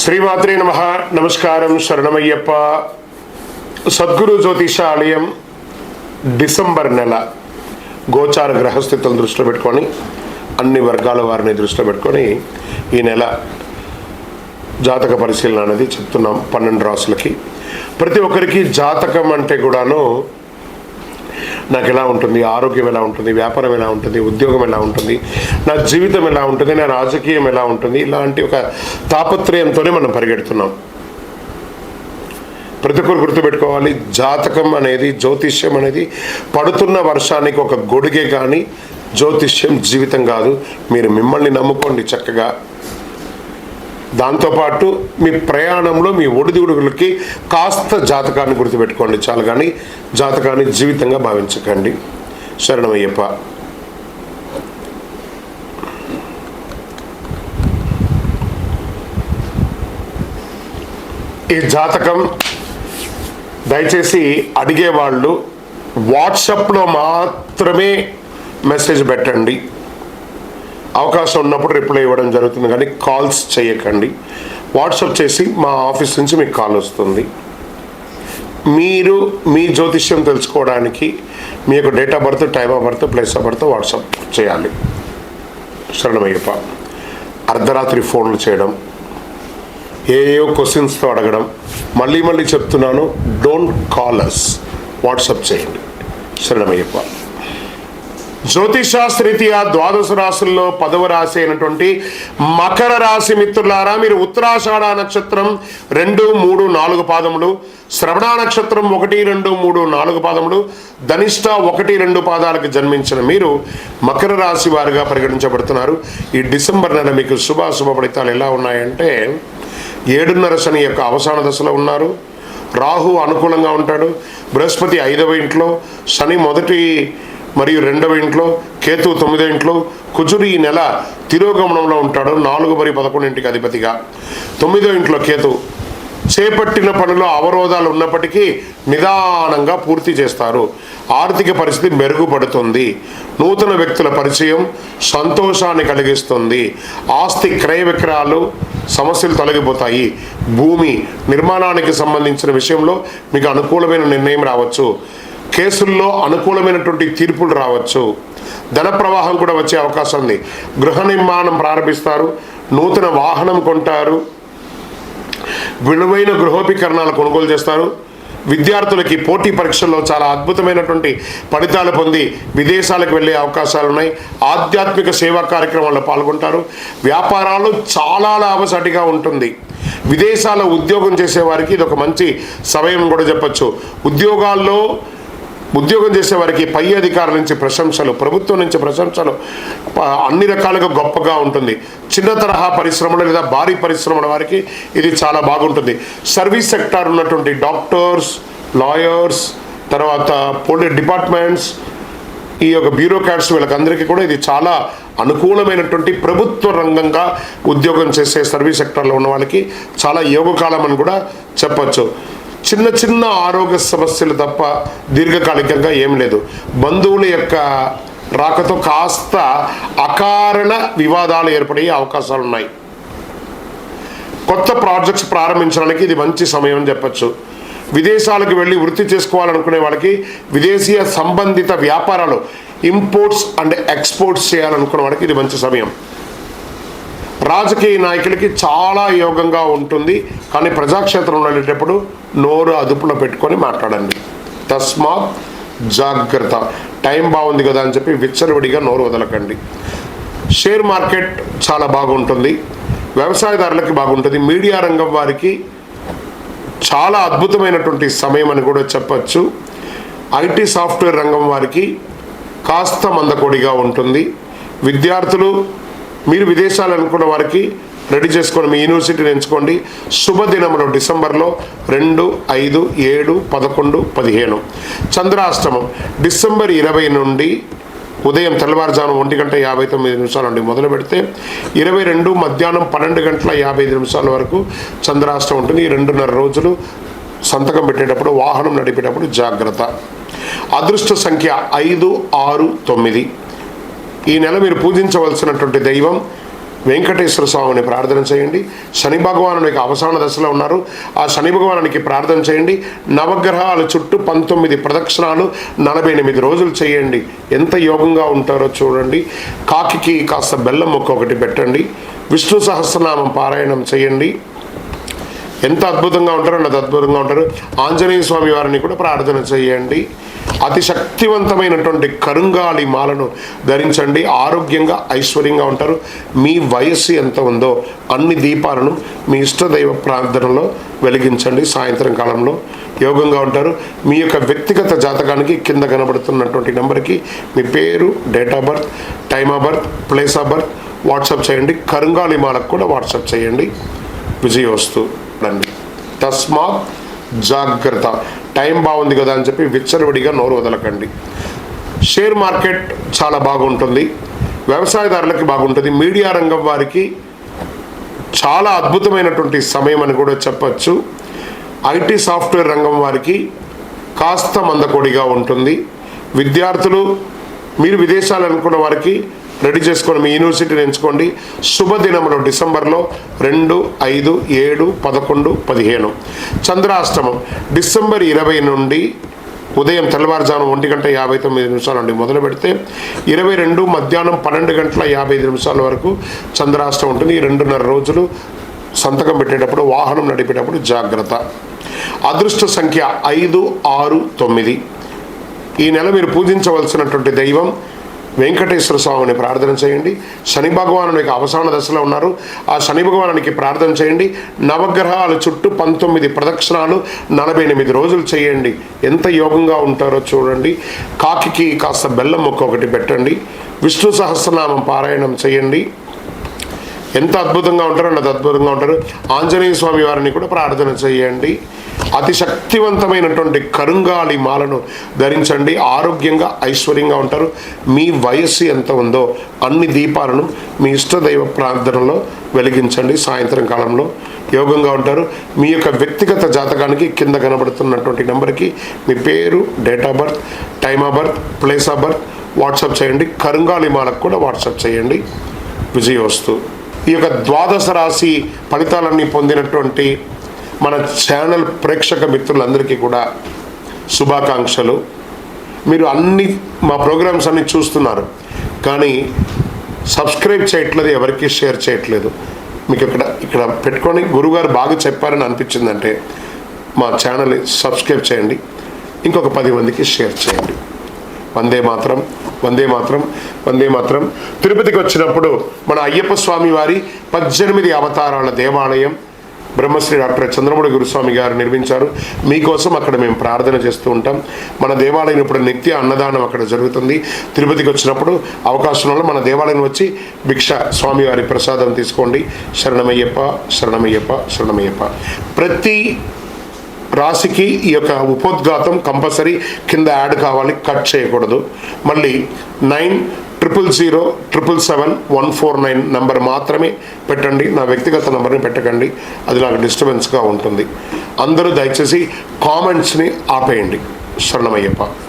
శ్రీమాత్రే నమః. నమస్కారం. శరణమయ్యప్ప. సద్గురు జ్యోతిషాలయం డిసెంబర్ నెల గోచార గ్రహస్థితులను దృష్టిలో పెట్టుకొని అన్ని వర్గాల వారిని దృష్టిలో పెట్టుకొని ఈ నెల జాతక పరిశీలన అనేది చెప్తున్నాం. 12 రాసులకి ప్రతి ఒక్కరికి జాతకం అంటే కూడాను నాకు ఎలా ఉంటుంది, ఆరోగ్యం ఎలా ఉంటుంది, వ్యాపారం ఎలా ఉంటుంది, ఉద్యోగం ఎలా ఉంటుంది, నా జీవితం ఎలా ఉంటుంది, నా రాజకీయం ఎలా ఉంటుంది, ఇలాంటి ఒక తాపత్రయంతోనే మనం పరిగెడుతున్నాం. ప్రతి ఒక్కరు గుర్తుపెట్టుకోవాలి, జాతకం అనేది, జ్యోతిష్యం అనేది పడుతున్న వర్షానికి ఒక గొడుగే కానీ జ్యోతిష్యం జీవితం కాదు. మీరు మిమ్మల్ని నమ్ముకోండి చక్కగా. దాంతోపాటు మీ ప్రయాణంలో మీ ఒడిదుడుగులకి కాస్త జాతకాన్ని గుర్తుపెట్టుకోండి చాలు, కానీ జాతకాన్ని జీవితంగా భావించకండి. శరణమయ్యప్ప. ఈ జాతకం దయచేసి అడిగేవాళ్ళు వాట్సాప్లో మాత్రమే మెసేజ్ పెట్టండి. అవకాశం ఉన్నప్పుడు రిప్లై ఇవ్వడం జరుగుతుంది, కానీ కాల్స్ చేయకండి. వాట్సాప్ చేసి మా ఆఫీస్ నుంచి మీకు కాల్ వస్తుంది. మీరు మీ జ్యోతిష్యం తెలుసుకోవడానికి మీ యొక్క date of birth, time of birth, place of birth WhatsApp చేయాలి. శరణమయ్యప్ప. అర్ధరాత్రి ఫోన్లు చేయడం, ఏవో క్వశ్చన్స్తో అడగడం, మళ్ళీ చెప్తున్నాను, డోంట్ కాల్ అస్, వాట్సాప్ చేయండి. శరణమయ్యప్ప. జ్యోతిషాస్త్రరీత్యా 12 రాశుల్లో 10వ రాశి అయినటువంటి మకర రాశి మిత్రులారా, మీరు ఉత్తరాషాఢ నక్షత్రం 2, 3, 4 పాదములు, శ్రవణ నక్షత్రం 1, 2, 3, 4 పాదములు, ధనిష్ట 1, 2 పాదాలకు జన్మించిన మీరు మకర రాశి వారిగా పరిగణించబడుతున్నారు. ఈ డిసెంబర్ నెల మీకు శుభ ఫలితాలు ఎలా ఉన్నాయంటే, 7.5 శని యొక్క అవసాన దశలో ఉన్నారు. రాహు అనుకూలంగా ఉంటాడు. బృహస్పతి 5వ ఇంట్లో, శని 1 మరియు 2వ ఇంట్లో, కేతు 9వ ఇంట్లో, కుజుడు ఈ నెల తిరోగమనంలో ఉంటాడు. 4 మరియు 11 ఇంటికి అధిపతిగా. 9వ ఇంట్లో కేతు. చేపట్టిన పనులు అవరోధాలు ఉన్నప్పటికీ నిదానంగా పూర్తి చేస్తారు. ఆర్థిక పరిస్థితి మెరుగుపడుతుంది. నూతన వ్యక్తుల పరిచయం సంతోషాన్ని కలిగిస్తుంది. ఆస్తి క్రయ విక్రయాలు సమస్యలు తొలగిపోతాయి. భూమి నిర్మాణానికి సంబంధించిన విషయంలో మీకు అనుకూలమైన నిర్ణయం రావచ్చు. కేసుల్లో అనుకూలమైనటువంటి తీర్పులు రావచ్చు. ధన ప్రవాహం కూడా వచ్చే అవకాశం ఉంది. గృహ నిర్మాణం ప్రారంభిస్తారు. నూతన వాహనం కొంటారు. విలువైన గృహోపకరణాలు కొనుగోలు చేస్తారు. విద్యార్థులకి పోటీ పరీక్షల్లో చాలా అద్భుతమైనటువంటి ఫలితాలు పొంది విదేశాలకు వెళ్ళే అవకాశాలు ఉన్నాయి. ఆధ్యాత్మిక సేవా కార్యక్రమాల్లో పాల్గొంటారు. వ్యాపారాలు చాలా లాభసాటిగా ఉంటుంది. విదేశాల్లో ఉద్యోగం చేసేవారికి ఇది ఒక మంచి సమయం కూడా చెప్పచ్చు. ఉద్యోగం చేసేవారికి పై అధికారుల నుంచి ప్రశంసలు, ప్రభుత్వం నుంచి ప్రశంసలు అన్ని రకాలుగా గొప్పగా ఉంటుంది. చిన్న తరహా పరిశ్రమలు లేదా భారీ పరిశ్రమల వారికి ఇది చాలా బాగుంటుంది. సర్వీస్ సెక్టార్ ఉన్నటువంటి డాక్టర్స్, లాయర్స్, తర్వాత పోలీస్ డిపార్ట్మెంట్స్, ఈ యొక్క బ్యూరోక్రాట్స్, వీళ్ళకందరికీ కూడా ఇది చాలా అనుకూలమైనటువంటి ప్రభుత్వ రంగంగా ఉద్యోగం చేసే సర్వీస్ సెక్టార్లో ఉన్న వాళ్ళకి చాలా యోగకాలం అని కూడా చెప్పచ్చు. చిన్న ఆరోగ్య సమస్యలు తప్ప దీర్ఘకాలికంగా ఏం లేదు. బంధువుల యొక్క రాకతో కాస్త అకారణ వివాదాలు ఏర్పడే అవకాశాలు ఉన్నాయి. కొత్త ప్రాజెక్ట్స్ ప్రారంభించడానికి ఇది మంచి సమయం అని చెప్పచ్చు. విదేశాలకు వెళ్ళి వృత్తి చేసుకోవాలనుకునే వాళ్ళకి విదేశీయ సంబంధిత వ్యాపారాలు, ఇంపోర్ట్స్ అండ్ ఎక్స్పోర్ట్స్ చేయాలనుకునే వాళ్ళకి ఇది మంచి సమయం. రాజకీయ నాయకులకి చాలా యోగంగా ఉంటుంది, కానీ ప్రజాక్షేత్రంలో వెళ్ళేటప్పుడు నోరు అదుపులో పెట్టుకొని మాట్లాడండి. తస్మాత్ జాగ్రత్త. టైం బాగుంది కదా అని చెప్పి విచ్చలవిడిగా నోరు వదలకండి. షేర్ మార్కెట్ చాలా బాగుంటుంది. వ్యవసాయదారులకి బాగుంటుంది. మీడియా రంగం వారికి చాలా అద్భుతమైనటువంటి సమయం అని కూడా చెప్పచ్చు. ఐటీ సాఫ్ట్వేర్ రంగం వారికి కాస్త మందకొడిగా ఉంటుంది. విద్యార్థులు, మీరు విదేశాలు అనుకున్న వారికి రెడీ చేసుకొని మీ యూనివర్సిటీని ఎంచుకోండి. శుభదినములు డిసెంబర్లో 2, 5, 7, 11, 15. చంద్రాష్టమం డిసెంబర్ 20 నుండి ఉదయం తెల్లవారుజాము 1:59 నుండి మొదలు పెడితే 22 మధ్యాహ్నం 12:55 వరకు చంద్రాష్టమం ఉంటుంది. ఈ 2.5 రోజులు సంతకం పెట్టేటప్పుడు, వాహనం నడిపేటప్పుడు జాగ్రత్త. అదృష్ట సంఖ్య 5, 6, 9. ఈ నెల మీరు పూజించవలసినటువంటి దైవం వెంకటేశ్వర స్వామిని ప్రార్థన చేయండి. శని భగవానునికి అవసాన దశలో ఉన్నారు. ఆ శని భగవానునికి ప్రార్థన చేయండి. నవగ్రహాల చుట్టూ 19 ప్రదక్షిణాలు 48 రోజులు చేయండి. ఎంత యోగంగా ఉంటారో చూడండి. కాకికి కాస్త బెల్లం ముక్క ఒకటి పెట్టండి. విష్ణు సహస్రనామం పారాయణం చేయండి. ఎంత అద్భుతంగా ఉంటారో అంత అద్భుతంగా ఉంటారు. ఆంజనేయ స్వామి వారిని కూడా ప్రార్థన చేయండి. అతి శక్తివంతమైనటువంటి కరుంగాలి మాలను ధరించండి. ఆరోగ్యంగా ఐశ్వర్యంగా ఉంటారు. మీ వయస్సు ఎంత ఉందో అన్ని దీపాలను మీ ఇష్టదైవ ప్రార్థనలో వెలిగించండి. సాయంత్రం కాలంలో యోగంగా ఉంటారు. మీ యొక్క వ్యక్తిగత జాతకానికి కింద కనబడుతున్నటువంటి నెంబర్కి మీ పేరు, date of birth, time of birth, place of birth WhatsApp చేయండి. కరుంగాలి మాలకు కూడా వాట్సాప్ చేయండి. విజయోస్తు రండి. తస్మాత్ జాగ్రత్త. టైం బాగుంది కదా అని చెప్పి విచ్చలవిడిగా నోరు వదలకండి. షేర్ మార్కెట్ చాలా బాగుంటుంది. వ్యవసాయదారులకి బాగుంటుంది. మీడియా రంగం వారికి చాలా అద్భుతమైనటువంటి సమయం అని కూడా చెప్పచ్చు. ఐటీ సాఫ్ట్వేర్ రంగం వారికి కాస్త మందకొడిగా ఉంటుంది. విద్యార్థులు, మీరు విదేశాలు అనుకున్న వారికి రెడీ చేసుకోండి. మీ యూనివర్సిటీని ఎంచుకోండి. శుభదినములు డిసెంబర్లో 2, 5, 7, 11, 15. చంద్రాష్టమం డిసెంబర్ 20 నుండి ఉదయం తెల్లవారుజాము 1:59 నుండి మొదలు పెడితే 22 మధ్యాహ్నం 12:55 వరకు చంద్రాష్టమం ఉంటుంది. ఈ 2.5 రోజులు సంతకం పెట్టేటప్పుడు, వాహనం నడిపేటప్పుడు జాగ్రత్త. అదృష్ట సంఖ్య 5, 6, 9. ఈ నెల మీరు పూజించవలసినటువంటి దైవం వెంకటేశ్వర స్వామిని ప్రార్థన చేయండి. శని భగవానునికి అవసాన దశలో ఉన్నారు. ఆ శని భగవానునికి ప్రార్థన చేయండి. నవగ్రహాల చుట్టూ 19 ప్రదక్షిణాలు 48 రోజులు చేయండి. ఎంత యోగంగా ఉంటారో చూడండి. కాకికి కాస్త బెల్లం ముక్క ఒకటి పెట్టండి. విష్ణు సహస్రనామం పారాయణం చేయండి. ఎంత అద్భుతంగా ఉంటారో అంత అద్భుతంగా ఉంటారు. ఆంజనేయ స్వామి వారిని కూడా ప్రార్థన చేయండి. అతి శక్తివంతమైనటువంటి కరుంగాలి మాలను ధరించండి. ఆరోగ్యంగా ఐశ్వర్యంగా ఉంటారు. మీ వయస్సు ఎంత ఉందో అన్ని దీపాలను మీ ఇష్టదైవ ప్రార్థనలో వెలిగించండి. సాయంత్రం కాలంలో యోగంగా ఉంటారు. మీ యొక్క వ్యక్తిగత జాతకానికి కింద కనబడుతున్నటువంటి నెంబర్కి మీ పేరు, date of birth, time of birth, place of birth WhatsApp చేయండి. కరుంగాలి మాలకు కూడా వాట్సాప్ చేయండి. విజయోస్తు. ఈ యొక్క ద్వాదశ రాశి ఫలితాలన్నీ పొందినటువంటి మన ఛానల్ ప్రేక్షక మిత్రులందరికీ కూడా శుభాకాంక్షలు. మీరు మా ప్రోగ్రామ్స్ అన్నీ చూస్తున్నారు, కానీ సబ్స్క్రైబ్ చేయట్లేదు, ఎవరికి షేర్ చేయట్లేదు. మీకు ఇక్కడ పెట్టుకొని గురువుగారు బాగా చెప్పారని అనిపించిందంటే మా ఛానల్ని సబ్స్క్రైబ్ చేయండి. ఇంకొక 10 మందికి షేర్ చేయండి. వందే మాత్రం, వందే మాత్రం, వందే మాత్రం. తిరుపతికి వచ్చినప్పుడు మన అయ్యప్ప స్వామి వారి 18 అవతారాల దేవాలయం బ్రహ్మశ్రీ డాక్టర్ చంద్రమౌళి గురుస్వామి గారు నిర్మించారు. మీకోసం అక్కడ మేము ప్రార్థన చేస్తూ ఉంటాం. మన దేవాలయం ఇప్పుడు నిత్య అన్నదానం అక్కడ జరుగుతుంది. తిరుపతికి వచ్చినప్పుడు అవకాశం వల్ల మన దేవాలయం వచ్చి భిక్ష స్వామివారి ప్రసాదం తీసుకోండి. శరణమయ్యప్ప, శరణమయ్యప్ప, శరణమయ్యప్ప. ప్రతి రాశికి ఈ యొక్క ఉపోద్ఘాతం కంపల్సరీ కింద యాడ్ కావాలి, కట్ చేయకూడదు. మళ్ళీ 90000777-149 నెంబర్ మాత్రమే పెట్టండి. నా వ్యక్తిగత నెంబర్ని పెట్టకండి, అది నాకు డిస్టర్బెన్స్గా ఉంటుంది. అందరూ దయచేసి కామెంట్స్ని ఆపేయండి. శరణమయ్యప్ప.